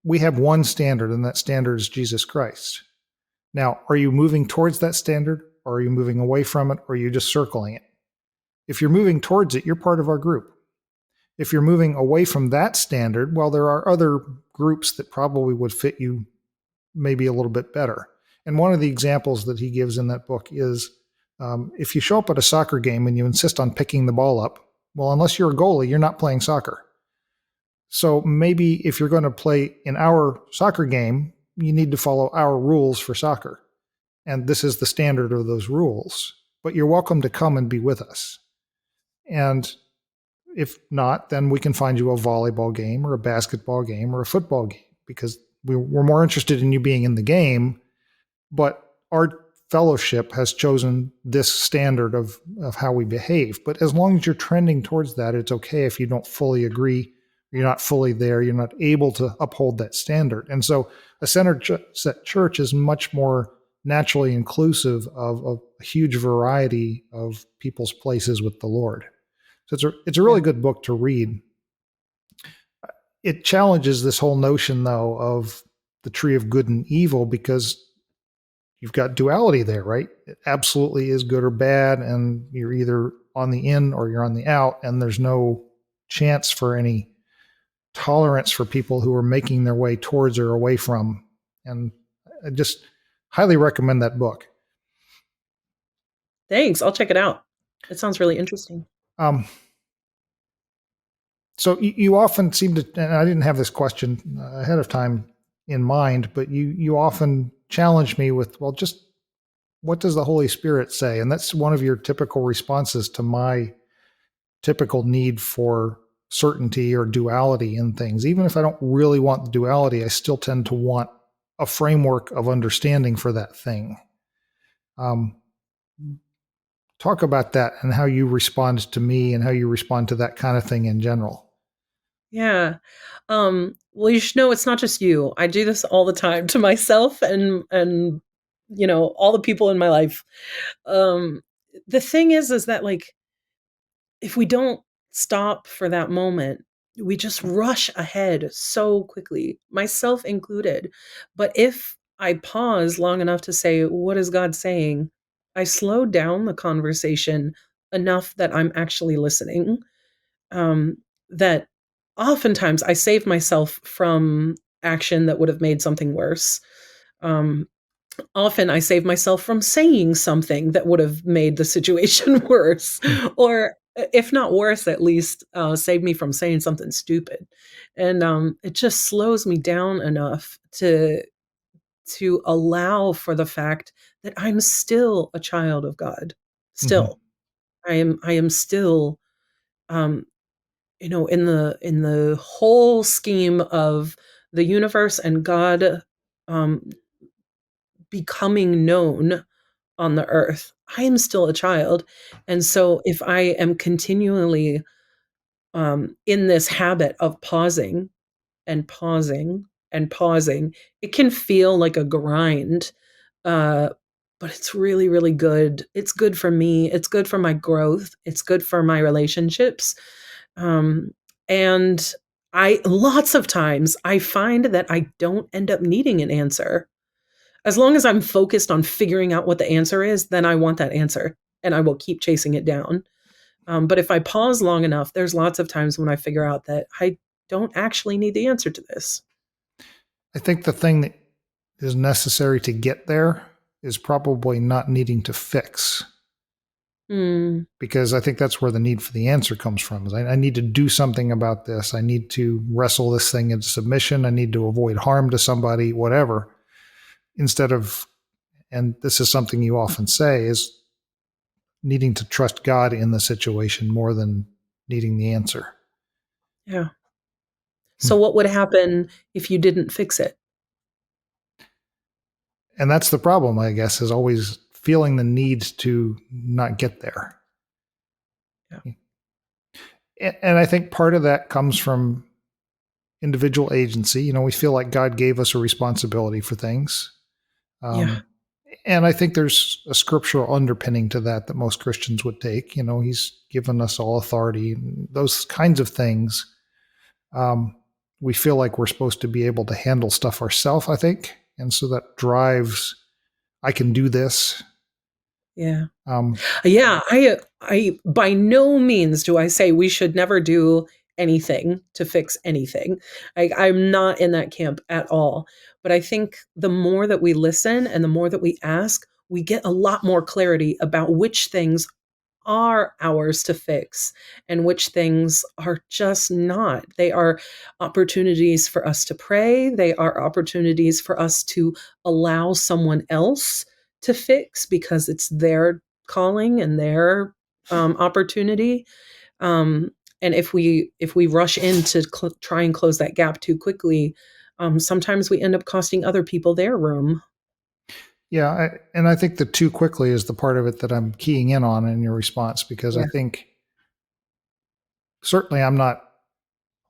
We have one standard, and that standard is Jesus Christ. Now, are you moving towards that standard, or are you moving away from it, or are you just circling it? If you're moving towards it, you're part of our group. If you're moving away from that standard, well, there are other groups that probably would fit you maybe a little bit better. And one of the examples that he gives in that book is, if you show up at a soccer game and you insist on picking the ball up, well, unless you're a goalie, you're not playing soccer. So maybe if you're going to play in our soccer game, you need to follow our rules for soccer. And this is the standard of those rules. But you're welcome to come and be with us. And, if not, then we can find you a volleyball game or a basketball game or a football game, because we're more interested in you being in the game. But our fellowship has chosen this standard of how we behave. But as long as you're trending towards that, it's okay if you don't fully agree, you're not fully there, you're not able to uphold that standard. And so a centered set church is much more naturally inclusive of a huge variety of people's places with the Lord. So it's a really good book to read. It challenges this whole notion, though, of the tree of good and evil, because you've got duality there, right? It absolutely is good or bad, and you're either on the in or you're on the out, and there's no chance for any tolerance for people who are making their way towards or away from. And I just highly recommend that book. Thanks. I'll check it out. It sounds really interesting. So you often seem to, and I didn't have this question ahead of time in mind, but you often challenge me with, well, just what does the Holy Spirit say? And that's one of your typical responses to my typical need for certainty or duality in things. Even if I don't really want the duality, I still tend to want a framework of understanding for that thing. Talk about that and how you respond to me and how you respond to that kind of thing in general. Yeah. Well, you should know it's not just you. I do this all the time to myself and all the people in my life. The thing is that, like, if we don't stop for that moment, we just rush ahead so quickly, myself included. But if I pause long enough to say, what is God saying? I slow down the conversation enough that I'm actually listening. That oftentimes I save myself from action that would have made something worse. Um, Often I save myself from saying something that would have made the situation worse, or if not worse, at least save me from saying something stupid. And it just slows me down enough to allow for the fact that I'm still a child of God. Mm-hmm. Still, I am still um, in the whole scheme of the universe and God um, becoming known on the earth, I am still a child. And so if I am continually in this habit of pausing and pausing and pausing, it can feel like a grind. Uh, but it's really, really good. It's good for me. It's good for my growth. It's good for my relationships. Um, and lots of times I find that I don't end up needing an answer. As long as I'm focused on figuring out what the answer is, then I want that answer and I will keep chasing it down. But if I pause long enough, there's lots of times when I figure out that I don't actually need the answer to this. I think the thing that is necessary to get there is probably not needing to fix, Mm, because I think that's where the need for the answer comes from. Is I need to do something about this. I need to wrestle this thing into submission. I need to avoid harm to somebody, whatever. Instead of, and this is something you often say, is needing to trust God in the situation more than needing the answer. yeah. So Hmm. what would happen if you didn't fix it? And that's the problem, I guess, is always feeling the need to not get there. Yeah. And I think part of that comes from individual agency. You know, we feel like God gave us a responsibility for things. Yeah. Um, and I think there's a scriptural underpinning to that that most Christians would take. You know, He's given us all authority, those kinds of things. We feel like we're supposed to be able to handle stuff ourselves, I think. And so that drives, I can do this. Yeah. Um, Yeah, I by no means do I say we should never do anything to fix anything. I'm not in that camp at all. But I think the more that we listen and the more that we ask, we get a lot more clarity about which things are ours to fix and which things are just not. They are opportunities for us to pray. They are opportunities for us to allow someone else to fix because it's their calling and their opportunity. And if we rush in to try and close that gap too quickly, sometimes we end up costing other people their room. Yeah, and I think the too quickly is the part of it that I'm keying in on in your response, because I Yeah. think certainly I'm not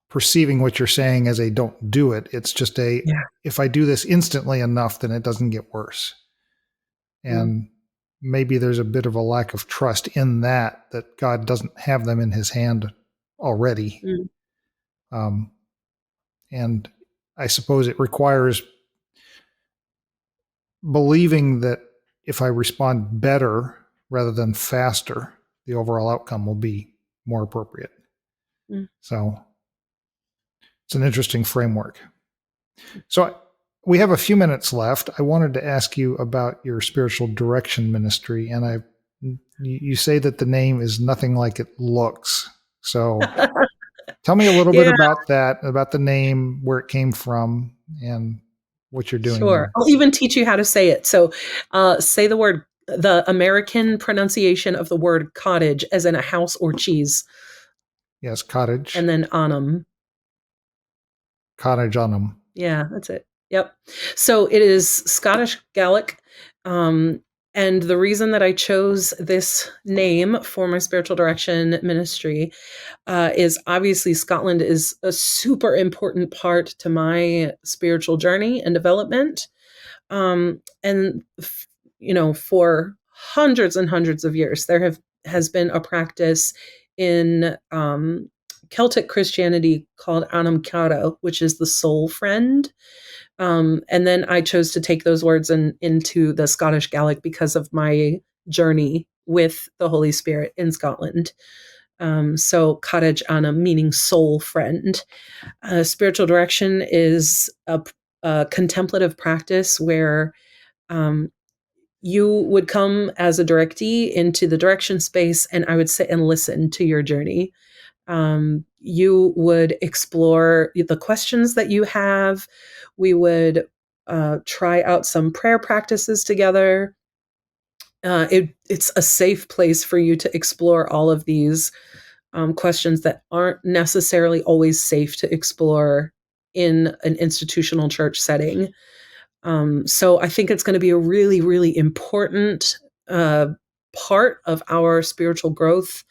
perceiving what you're saying as a don't do it. It's just Yeah. if I do this instantly enough, then it doesn't get worse. Mm. And maybe there's a bit of a lack of trust in that God doesn't have them in his hand already. Mm. And I suppose it requires believing that if I respond better rather than faster, the overall outcome will be more appropriate. Mm. So it's an interesting framework. So we have a few minutes left. I wanted to ask you about your spiritual direction ministry, and you say that the name is nothing like it looks. So tell me a little bit Yeah, about that, about the name, where it came from, and what you're doing sure. there. I'll even teach you how to say it. So say the American pronunciation of the word cottage, as in a house or cheese, Yes, cottage, and then Anam. cottage Anam. Yeah, that's it. Yep. So it is Scottish Gaelic. And the reason that I chose this name for my spiritual direction ministry is obviously Scotland is a super important part to my spiritual journey and development. And for hundreds and hundreds of years, there has been a practice in Celtic Christianity called Anam Cara, which is the soul friend. And then I chose to take those words into the Scottish Gaelic because of my journey with the Holy Spirit in Scotland. So Caraid Anam, meaning soul friend. Spiritual direction is a contemplative practice where you would come as a directee into the direction space, and I would sit and listen to your journey. You would explore the questions that you have. We would try out some prayer practices together. It's a safe place for you to explore all of these questions that aren't necessarily always safe to explore in an institutional church setting. So I think it's going to be a really, really important uh, part of our spiritual growth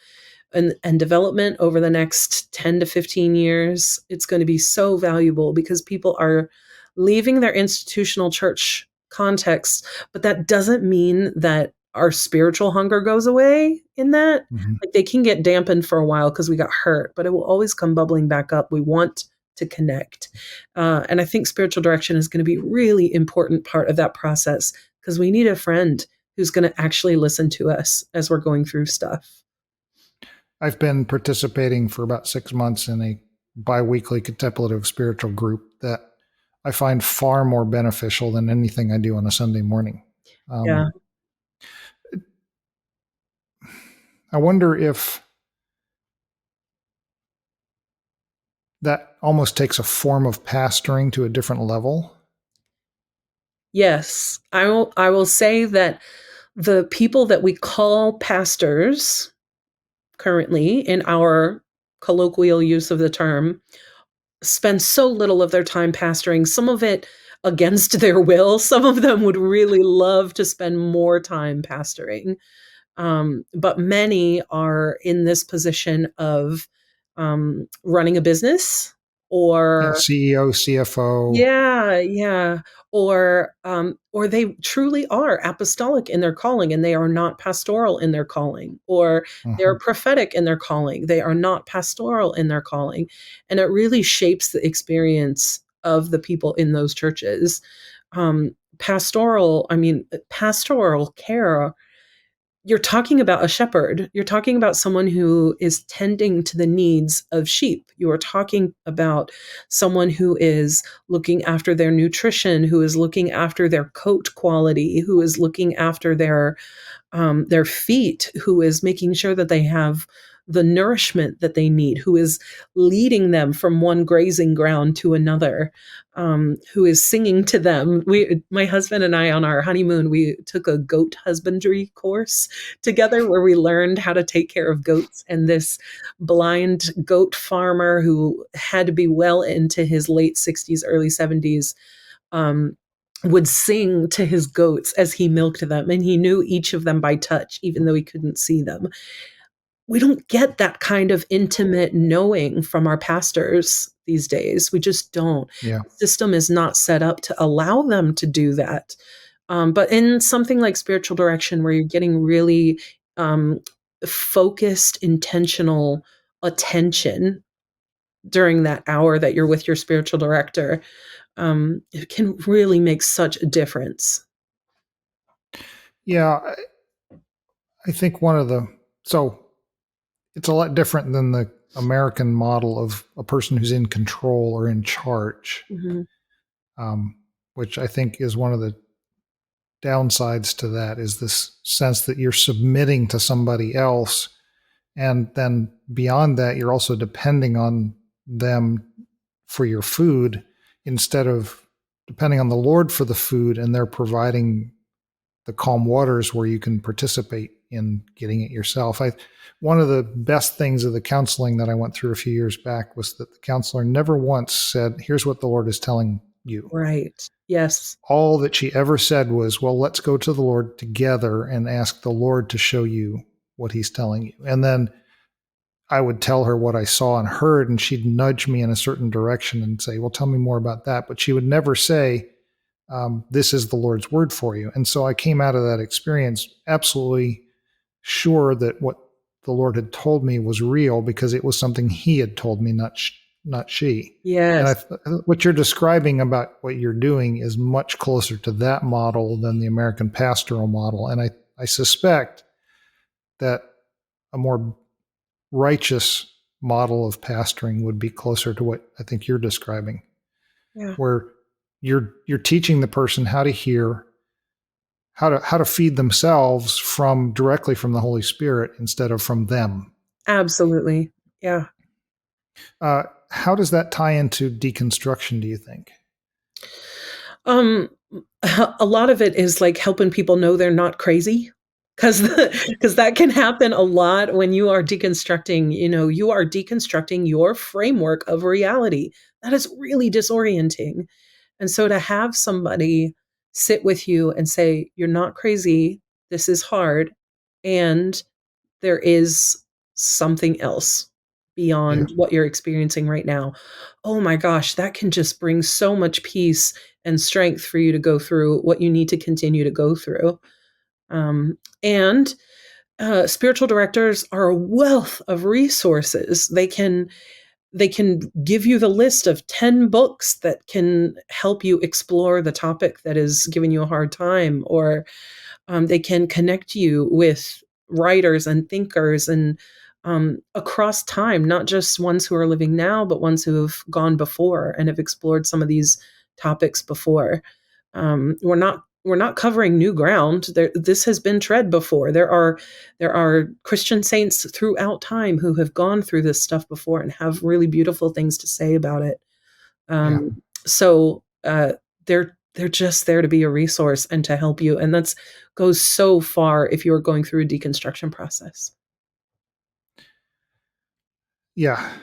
and development over the next 10 to 15 years. It's going to be so valuable because people are leaving their institutional church context, but that doesn't mean that our spiritual hunger goes away in that. Mm-hmm. Like they can get dampened for a while because we got hurt, but it will always come bubbling back up. We want to connect. And I think spiritual direction is going to be a really important part of that process because we need a friend who's going to actually listen to us as we're going through stuff. I've been participating for about 6 months in a biweekly contemplative spiritual group that I find far more beneficial than anything I do on a Sunday morning. Yeah. I wonder if that almost takes a form of pastoring to a different level. Yes. I will say that the people that we call pastors currently in our colloquial use of the term spend so little of their time pastoring, some of it against their will. Some of them would really love to spend more time pastoring. But many are in this position of running a business Yeah, or CEO, CFO. yeah, or they truly are apostolic in their calling and they are not pastoral in their calling, or they're Uh-huh. prophetic in their calling, they are not pastoral in their calling, and it really shapes the experience of the people in those churches. Pastoral care, you're talking about a shepherd. You're talking about someone who is tending to the needs of sheep. You are talking about someone who is looking after their nutrition, who is looking after their coat quality, who is looking after their feet, who is making sure that they have the nourishment that they need, who is leading them from one grazing ground to another, who is singing to them. My husband and I, on our honeymoon, we took a goat husbandry course together where we learned how to take care of goats. And this blind goat farmer who had to be well into his late 60s, early 70s, would sing to his goats as he milked them, and he knew each of them by touch, even though he couldn't see them. We don't get that kind of intimate knowing from our pastors these days. We just don't. Yeah. The system is not set up to allow them to do that. But in something like spiritual direction, where you're getting really focused, intentional attention during that hour that you're with your spiritual director, it can really make such a difference. Yeah. I think so it's a lot different than the American model of a person who's in control or in charge, which I think is one of the downsides to that, is this sense that you're submitting to somebody else. And then beyond that, you're also depending on them for your food instead of depending on the Lord for the food, and they're providing the calm waters where you can participate in getting it yourself. One of the best things of the counseling that I went through a few years back was that the counselor never once said, here's what the Lord is telling you. Right. Yes. All that she ever said was, well, let's go to the Lord together and ask the Lord to show you what he's telling you. And then I would tell her what I saw and heard, and she'd nudge me in a certain direction and say, well, tell me more about that. But she would never say, this is the Lord's word for you. And so I came out of that experience absolutely sure that what the Lord had told me was real, because it was something he had told me, not she. Yes. And what you're describing about what you're doing is much closer to that model than the American pastoral model. And I suspect that a more righteous model of pastoring would be closer to what I think you're describing, where you're teaching the person how to hear, how to feed themselves directly from the Holy Spirit instead of from them. Absolutely. Yeah. How does that tie into deconstruction, do you think? A lot of it is like helping people know they're not crazy, because that can happen a lot when you are deconstructing. You are deconstructing your framework of reality. That is really disorienting. And so to have somebody sit with you and say, you're not crazy, this is hard, and there is something else beyond what you're experiencing right now. Oh my gosh, that can just bring so much peace and strength for you to go through what you need to continue to go through. And spiritual directors are a wealth of resources. They can give you the list of 10 books that can help you explore the topic that is giving you a hard time, or they can connect you with writers and thinkers and across time, not just ones who are living now, but ones who have gone before and have explored some of these topics before. We're not covering new ground. This has been tread before. There are Christian saints throughout time who have gone through this stuff before and have really beautiful things to say about it. So they're just there to be a resource and to help you, and that goes so far if you're going through a deconstruction process. Yeah.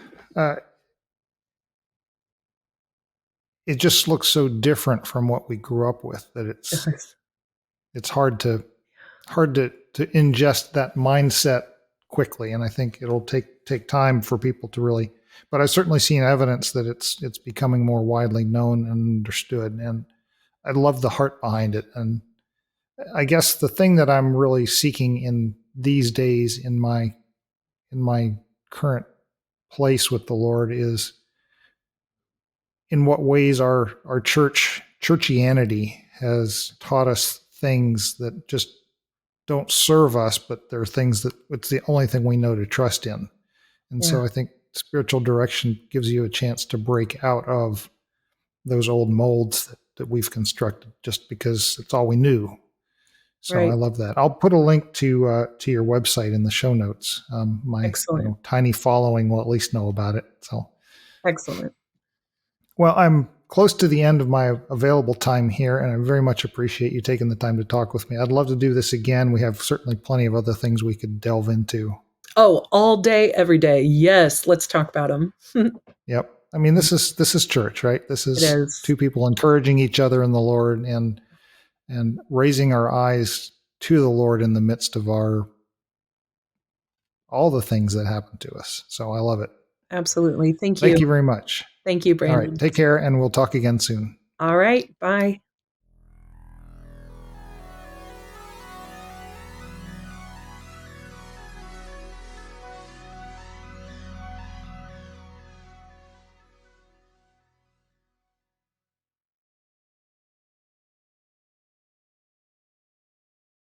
It just looks so different from what we grew up with that it's hard to ingest that mindset quickly. And I think it'll take time for people to really, but I've certainly seen evidence that it's becoming more widely known and understood. And I love the heart behind it. And I guess the thing that I'm really seeking in these days in my current place with the Lord is in what ways our churchianity has taught us things that just don't serve us, but they're things that it's the only thing we know to trust in. And so I think spiritual direction gives you a chance to break out of those old molds that we've constructed just because it's all we knew. So I Right. love that. I'll put a link to your website in the show notes. My Excellent. tiny following will at least know about it. So, Excellent. well, I'm close to the end of my available time here, and I very much appreciate you taking the time to talk with me. I'd love to do this again. We have certainly plenty of other things we could delve into. Oh, all day, every day. Yes, let's talk about them. Yep. I mean, this is church, right? This It is is. two people encouraging each other in the Lord and raising our eyes to the Lord in the midst of all the things that happen to us. So I love it. Absolutely. Thank Thank you. you very much. Thank you, All right. Brandon. Take care, and we'll talk again soon. All right. Bye.